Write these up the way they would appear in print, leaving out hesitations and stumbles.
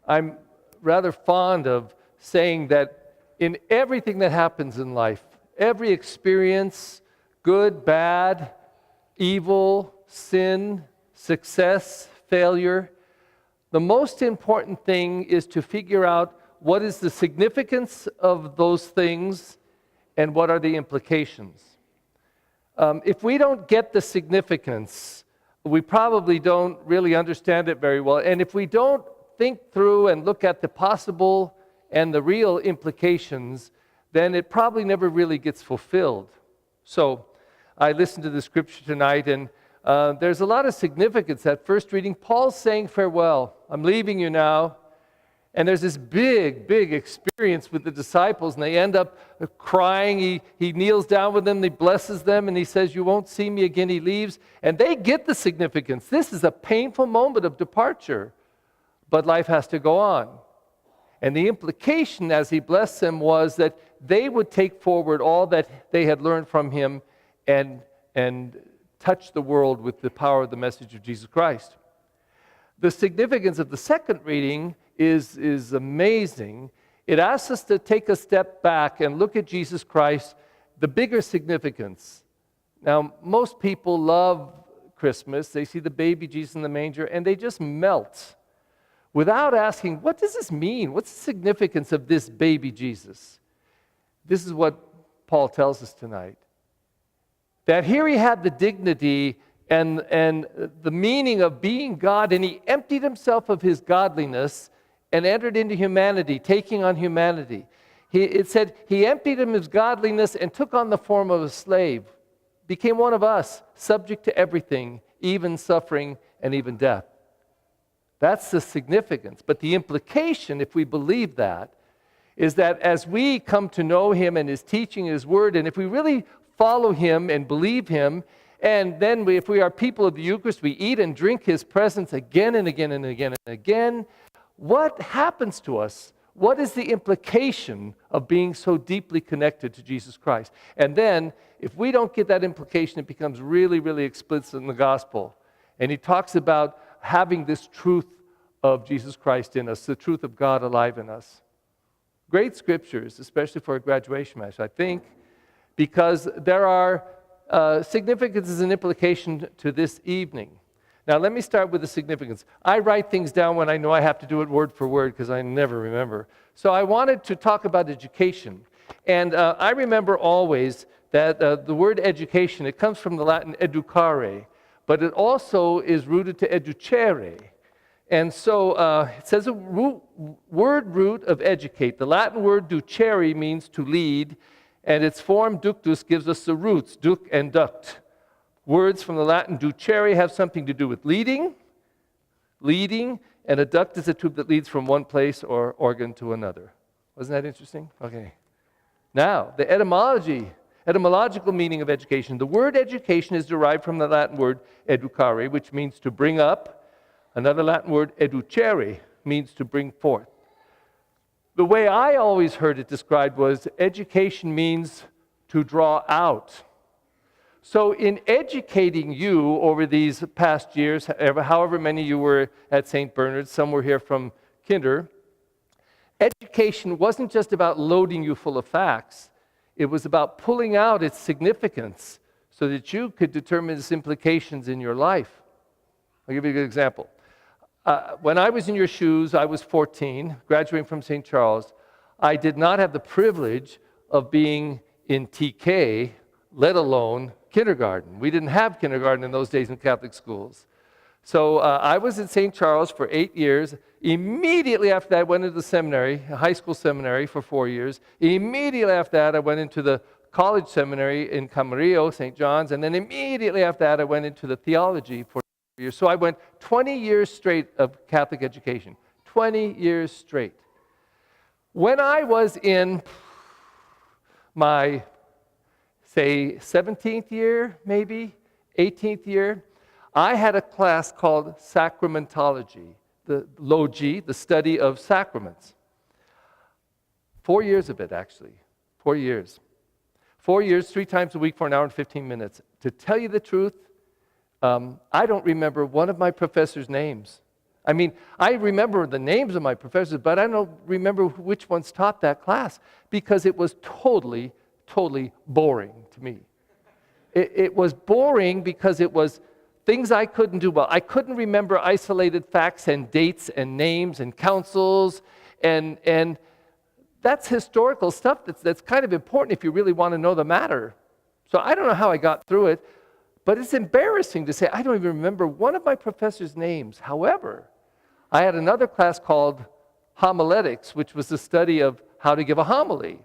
I'm rather fond of saying that in everything that happens in life, every experience, good, bad, evil, sin, success, failure, the most important thing is to figure out what is the significance of those things and what are the implications. If we don't get the significance, we probably don't really understand it very well. And if we don't think through and look at the possible and the real implications, then it probably never really gets fulfilled. So I listened to the scripture tonight, and there's a lot of significance. At first reading, Paul's saying farewell. I'm leaving you now. And there's this big, big experience with the disciples, and they end up crying. He kneels down with them, he blesses them, and he says, you won't see me again. He leaves, and they get the significance. This is a painful moment of departure, but life has to go on. And the implication as he blessed them was that they would take forward all that they had learned from him and touch the world with the power of the message of Jesus Christ. The significance of the second reading is amazing. It asks us to take a step back and look at Jesus Christ, the bigger significance. Now, most people love Christmas. They see the baby Jesus in the manger, and they just melt without asking, what does this mean? What's the significance of this baby Jesus? This is what Paul tells us tonight. That here he had the dignity and the meaning of being God, and he emptied himself of his godliness and entered into humanity, taking on humanity. It said he emptied him of his godliness and took on the form of a slave, became one of us, subject to everything, even suffering and even death. That's the significance. But the implication, if we believe that, is that as we come to know him and his teaching, his word, and if we really follow him and believe him, and then if we are people of the Eucharist, we eat and drink his presence again and again and again and again, what happens to us? What is the implication of being so deeply connected to Jesus Christ? And then, if we don't get that implication, it becomes really, really explicit in the gospel. And he talks about having this truth of Jesus Christ in us, the truth of God alive in us. Great scriptures, especially for a graduation match, I think, because there are significances and implication to this evening. Now, let me start with the significance. I write things down when I know I have to do it word for word because I never remember. So I wanted to talk about education. And I remember always that the word education, it comes from the Latin educare, but it also is rooted to educere. And so it says a word root of educate. The Latin word ducere means to lead, and its form ductus gives us the roots, duc and duct. Words from the Latin ducere have something to do with leading, and a duct is a tube that leads from one place or organ to another. Wasn't that interesting? Okay. Now, the etymological meaning of education. The word education is derived from the Latin word educare, which means to bring up. Another Latin word, educere, means to bring forth. The way I always heard it described was education means to draw out. So in educating you over these past years, however many you were at St. Bernard's, some were here from kinder, education wasn't just about loading you full of facts. It was about pulling out its significance so that you could determine its implications in your life. I'll give you a good example. When I was in your shoes, I was 14, graduating from St. Charles. I did not have the privilege of being in TK, let alone kindergarten. We didn't have kindergarten in those days in Catholic schools. So I was at St. Charles for 8 years. Immediately after that, I went into the seminary, a high school seminary for 4 years. Immediately after that, I went into the college seminary in Camarillo, St. John's, and then immediately after that, I went into the theology for 4 years. So I went 20 years straight of Catholic education, 20 years straight. When I was in my, say, 17th year, maybe, 18th year, I had a class called sacramentology, the logi, the study of sacraments. 4 years of it, actually. 4 years. 4 years, 3 times a week for an hour and 15 minutes. To tell you the truth, I don't remember one of my professors' names. I mean, I remember the names of my professors, but I don't remember which ones taught that class because it was totally, totally boring to me. It was boring because it was things I couldn't do well. I couldn't remember isolated facts and dates and names and councils, and that's historical stuff that's kind of important if you really want to know the matter. So I don't know how I got through it, but it's embarrassing to say I don't even remember one of my professors' names. However, I had another class called homiletics, which was the study of how to give a homily.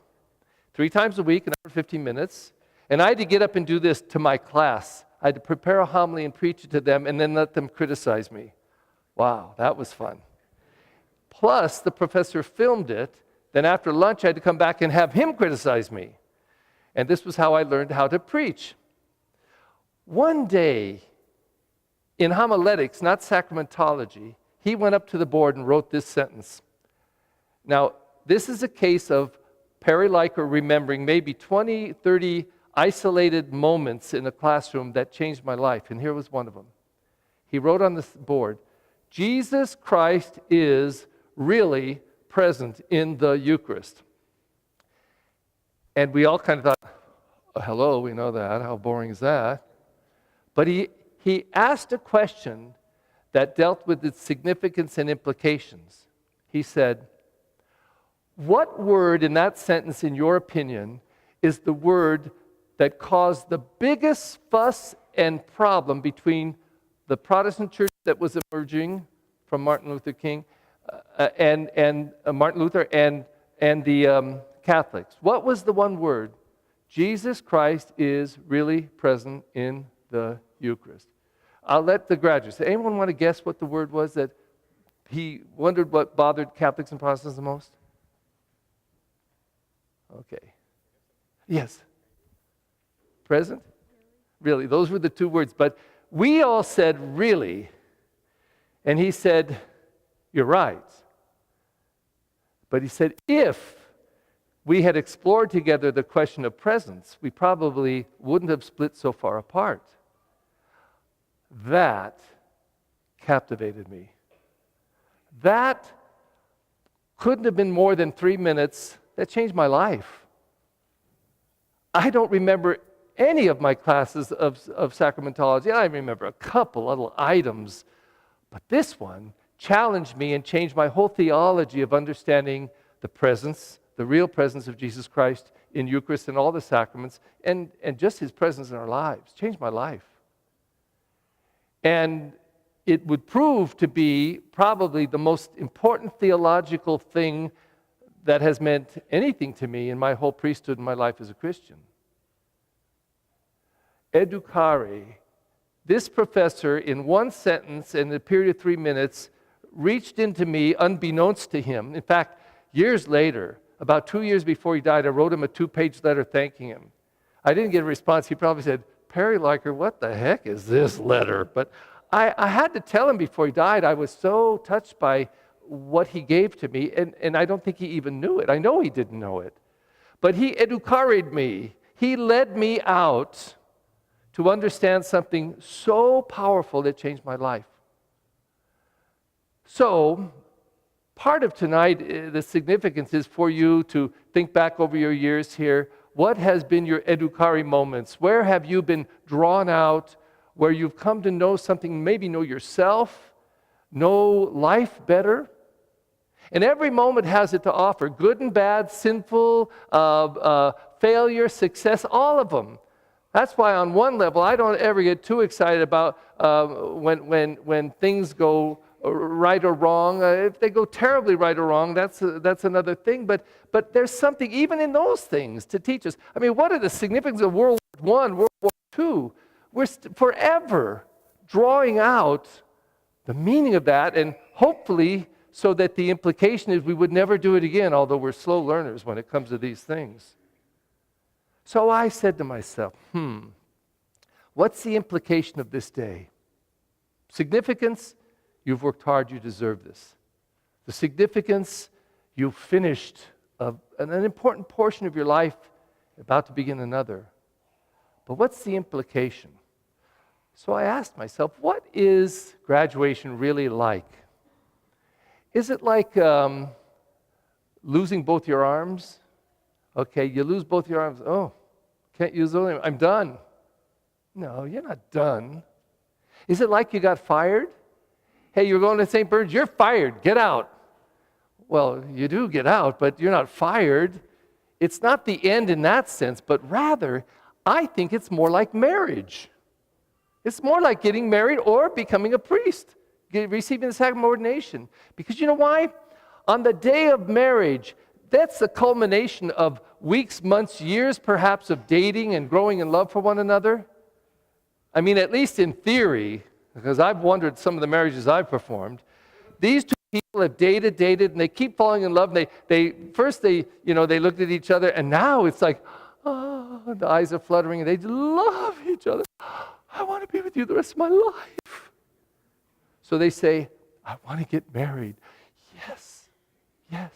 3 times a week, an hour and 15 minutes. And I had to get up and do this to my class. I had to prepare a homily and preach it to them and then let them criticize me. Wow, that was fun. Plus, the professor filmed it. Then after lunch, I had to come back and have him criticize me. And this was how I learned how to preach. One day, in homiletics, not sacramentology, he went up to the board and wrote this sentence. Now, this is a case of Perry Leiker remembering maybe 20, 30 isolated moments in a classroom that changed my life, and here was one of them. He wrote on this board, Jesus Christ is really present in the Eucharist. And we all kind of thought, oh, hello, we know that, how boring is that? But he asked a question that dealt with its significance and implications. He said, what word in that sentence, in your opinion, is the word that caused the biggest fuss and problem between the Protestant church that was emerging from Martin Luther King and Martin Luther and the Catholics? What was the one word? Jesus Christ is really present in the Eucharist. I'll let the graduates. Anyone want to guess what the word was that he wondered what bothered Catholics and Protestants the most? Okay. Yes. Present? Really. Those were the 2 words. But we all said, really. And he said, you're right. But he said, if we had explored together the question of presence, we probably wouldn't have split so far apart. That captivated me. That couldn't have been more than 3 minutes. That changed my life. I don't remember any of my classes of sacramentology. I remember a couple little items, but this one challenged me and changed my whole theology of understanding the presence, the real presence of Jesus Christ in Eucharist and all the sacraments, and just his presence in our lives. Changed my life. And it would prove to be probably the most important theological thing that has meant anything to me in my whole priesthood and my life as a Christian. Educare. This professor, in one sentence, in a period of 3 minutes, reached into me unbeknownst to him. In fact, years later, about 2 years before he died, I wrote him a 2-page letter thanking him. I didn't get a response. He probably said, Perry Leiker, what the heck is this letter? But I had to tell him before he died, I was so touched by what he gave to me, and I don't think he even knew it. I know he didn't know it. But he educated me. He led me out to understand something so powerful that changed my life. So, part of tonight, the significance is for you to think back over your years here. What has been your educare moments? Where have you been drawn out, where you've come to know something, maybe know yourself, know life better? And every moment has it to offer, good and bad, sinful, failure, success, all of them. That's why on one level, I don't ever get too excited about when things go right or wrong. If they go terribly right or wrong, that's another thing. But there's something even in those things to teach us. I mean, what are the significance of World War I, World War II? We're forever drawing out the meaning of that, and hopefully so that the implication is we would never do it again, although we're slow learners when it comes to these things. So I said to myself, what's the implication of this day? Significance, you've worked hard, you deserve this. The significance, you've finished an important portion of your life, about to begin another. But what's the implication? So I asked myself, what is graduation really like? Is it like losing both your arms? Okay, you lose both your arms. Oh, can't use them. I'm done. No, you're not done. Is it like you got fired? Hey, you're going to St. Bernard's, you're fired. Get out. Well, you do get out, but you're not fired. It's not the end in that sense, but rather, I think it's more like marriage. It's more like getting married or becoming a priest, receiving the sacrament of ordination. Because you know why? On the day of marriage, that's the culmination of weeks, months, years perhaps of dating and growing in love for one another. I mean, at least in theory, because I've wondered some of the marriages I've performed, these two people have dated, and they keep falling in love. And they looked at each other, and now it's like, oh, the eyes are fluttering, and they love each other. I want to be with you the rest of my life. So they say, I want to get married. Yes, yes.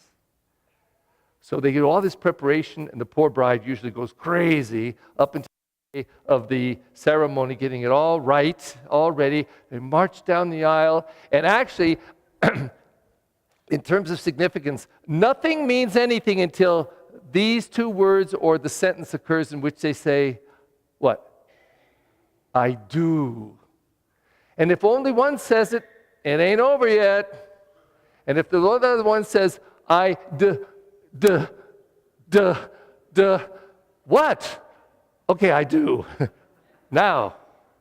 So they get all this preparation, and the poor bride usually goes crazy up until the day of the ceremony, getting it all right, all ready. They march down the aisle, and actually, in terms of significance, nothing means anything until these two words or the sentence occurs in which they say, what? I do. And if only one says it, it ain't over yet. And if the other one says, I what? Okay, I do. Now,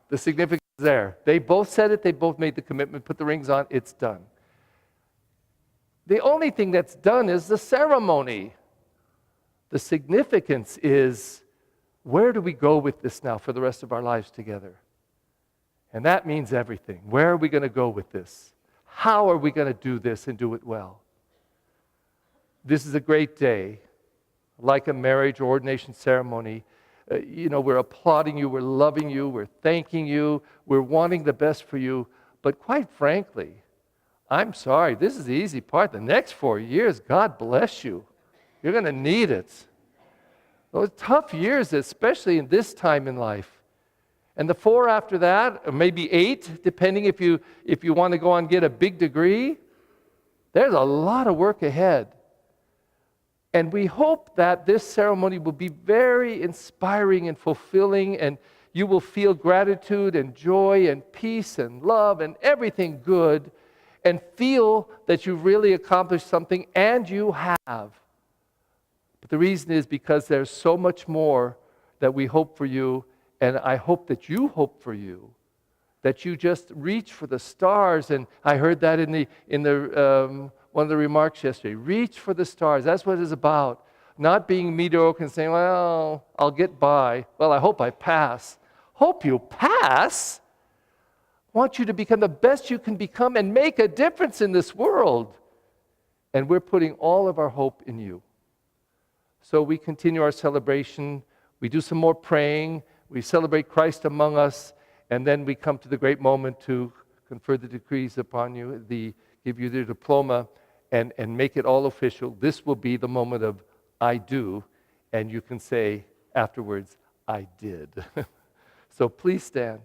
the significance is there. They both said it, they both made the commitment, put the rings on, it's done. The only thing that's done is the ceremony. The significance is, where do we go with this now for the rest of our lives together? And that means everything. Where are we going to go with this? How are we going to do this and do it well? This is a great day, like a marriage or ordination ceremony. We're applauding you, we're loving you, we're thanking you, we're wanting the best for you. But quite frankly, I'm sorry, this is the easy part. The next 4 years, God bless you. You're going to need it. Those tough years, especially in this time in life. And the 4 after that, or maybe 8, depending if you want to go on and get a big degree, there's a lot of work ahead. And we hope that this ceremony will be very inspiring and fulfilling, and you will feel gratitude and joy and peace and love and everything good, and feel that you've really accomplished something, and you have. But the reason is because there's so much more that we hope for you, and I hope that you hope for you, that you just reach for the stars. And I heard that in the one of the remarks yesterday. Reach for the stars. That's what it's about. Not being mediocre and saying, well, I'll get by. Well, I hope I pass. Hope you pass? I want you to become the best you can become and make a difference in this world. And we're putting all of our hope in you. So we continue our celebration. We do some more praying. We celebrate Christ among us. And then we come to the great moment to confer the decrees upon you, give you the diploma, and make it all official. This will be the moment of I do, and you can say afterwards, I did. So please stand.